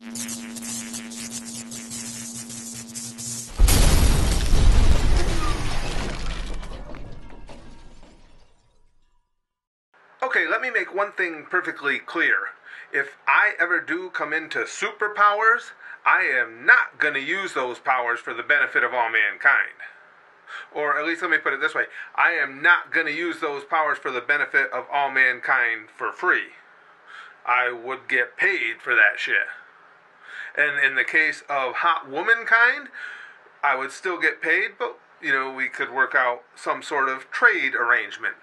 Okay, let me make one thing perfectly clear. If I ever do come into superpowers, I am not going to use those powers for the benefit of all mankind. Or at least let me put it this way. I am not going to use those powers for the benefit of all mankind for free. I would get paid for that shit. And in the case of hot womankind, I would still get paid, but, we could work out some sort of trade arrangement.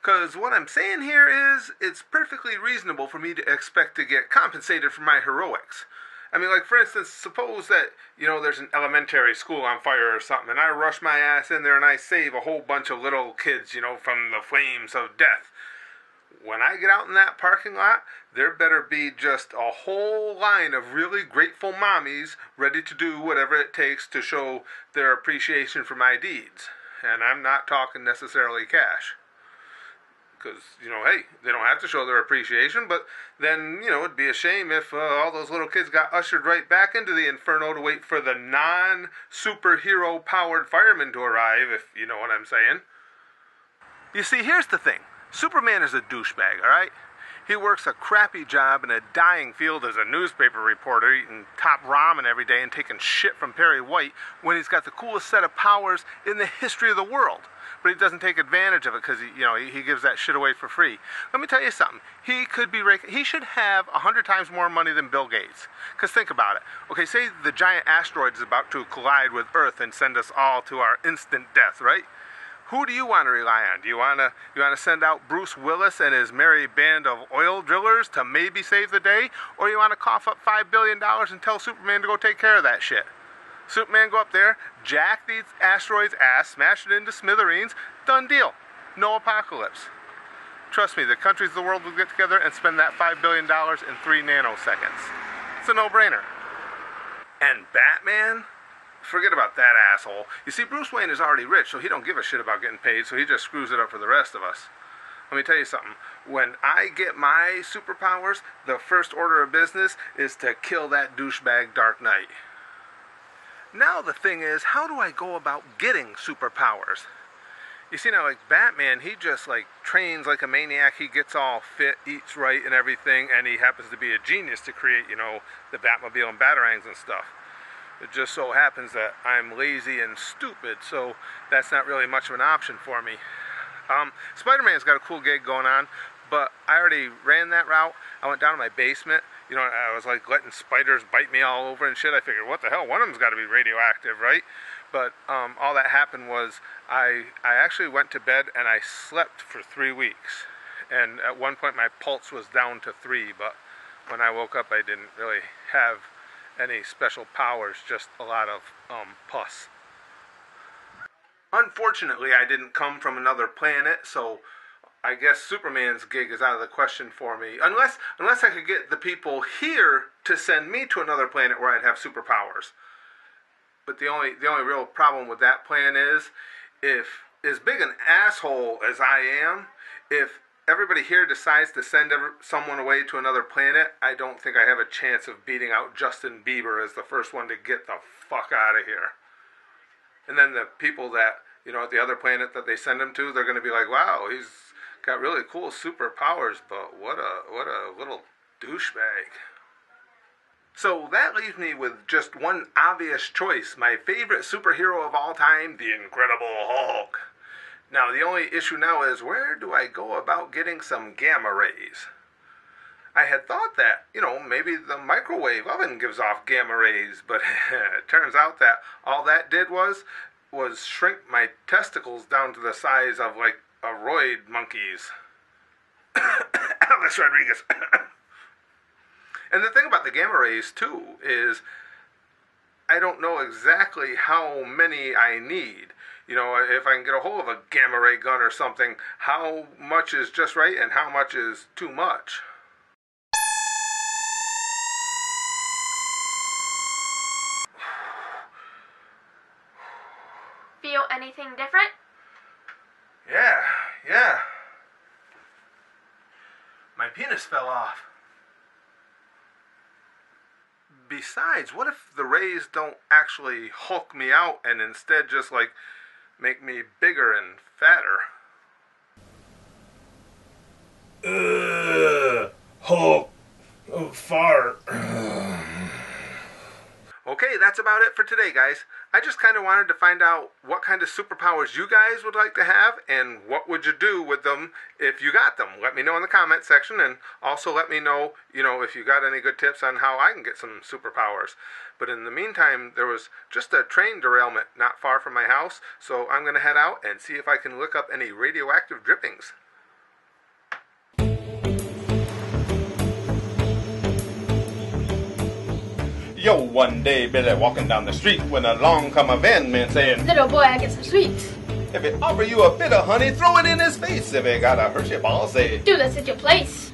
Because what I'm saying here is, it's perfectly reasonable for me to expect to get compensated for my heroics. I mean, like, for instance, suppose that, there's an elementary school on fire or something, and I rush my ass in there and I save a whole bunch of little kids, from the flames of death. When I get out in that parking lot, there better be just a whole line of really grateful mommies ready to do whatever it takes to show their appreciation for my deeds. And I'm not talking necessarily cash. Because, hey, they don't have to show their appreciation, but then, it'd be a shame if all those little kids got ushered right back into the inferno to wait for the non-superhero-powered firemen to arrive, if you know what I'm saying. You see, here's the thing. Superman is a douchebag, alright? He works a crappy job in a dying field as a newspaper reporter, eating top ramen every day and taking shit from Perry White when he's got the coolest set of powers in the history of the world. But he doesn't take advantage of it because he gives that shit away for free. Let me tell you something. He should have 100 times more money than Bill Gates. Because think about it. Okay, say the giant asteroid is about to collide with Earth and send us all to our instant death, right? Who do you want to rely on? Do you want to send out Bruce Willis and his merry band of oil drillers to maybe save the day? Or you want to cough up $5 billion and tell Superman to go take care of that shit? Superman go up there, jack these asteroids' ass, smash it into smithereens, done deal. No apocalypse. Trust me, the countries of the world will get together and spend that $5 billion in 3 nanoseconds. It's a no-brainer. And Batman? Forget about that asshole. You see, Bruce Wayne is already rich, so he don't give a shit about getting paid, so he just screws it up for the rest of us. Let me tell you something. When I get my superpowers, the first order of business is to kill that douchebag Dark Knight. Now the thing is, how do I go about getting superpowers? You see now, like Batman, he just trains like a maniac. He gets all fit, eats right and everything, and he happens to be a genius to create, the Batmobile and Batarangs and stuff. It just so happens that I'm lazy and stupid, so that's not really much of an option for me. Spider-Man's got a cool gig going on, but I already ran that route. I went down to my basement. I was letting spiders bite me all over and shit. I figured, what the hell? One of them's got to be radioactive, right? But all that happened was I actually went to bed and I slept for 3 weeks. And at one point my pulse was down to 3, but when I woke up I didn't really have any special powers, just a lot of pus. Unfortunately, I didn't come from another planet, so I guess Superman's gig is out of the question for me. Unless I could get the people here to send me to another planet where I'd have superpowers. But the only real problem with that plan is, if as big an asshole as I am, if everybody here decides to send someone away to another planet, I don't think I have a chance of beating out Justin Bieber as the first one to get the fuck out of here. And then the people that, at the other planet that they send him to, they're going to be like, wow, he's got really cool superpowers, but what a little douchebag. So that leaves me with just one obvious choice. My favorite superhero of all time, the Incredible Hulk. Now, the only issue now is, where do I go about getting some gamma rays? I had thought that, maybe the microwave oven gives off gamma rays, but it turns out that all that did was shrink my testicles down to the size of, a roid monkey's. Alex Rodriguez. And the thing about the gamma rays, too, is I don't know exactly how many I need. If I can get a hold of a gamma ray gun or something, how much is just right and how much is too much? Feel anything different? Yeah. My penis fell off. Besides, what if the rays don't actually hulk me out and instead just like make me bigger and fatter? Hulk. Fart. Okay, that's about it for today, guys. I just kind of wanted to find out what kind of superpowers you guys would like to have and what would you do with them if you got them. Let me know in the comment section, and also let me know, if you got any good tips on how I can get some superpowers. But in the meantime, there was just a train derailment not far from my house, so I'm going to head out and see if I can look up any radioactive drippings. Yo, one day Billy walking down the street when along come a van man saying, Little boy, I get some sweets. if he offer you a bit of honey, throw it in his face. If he got a Hershey ball, say, Do this at your place.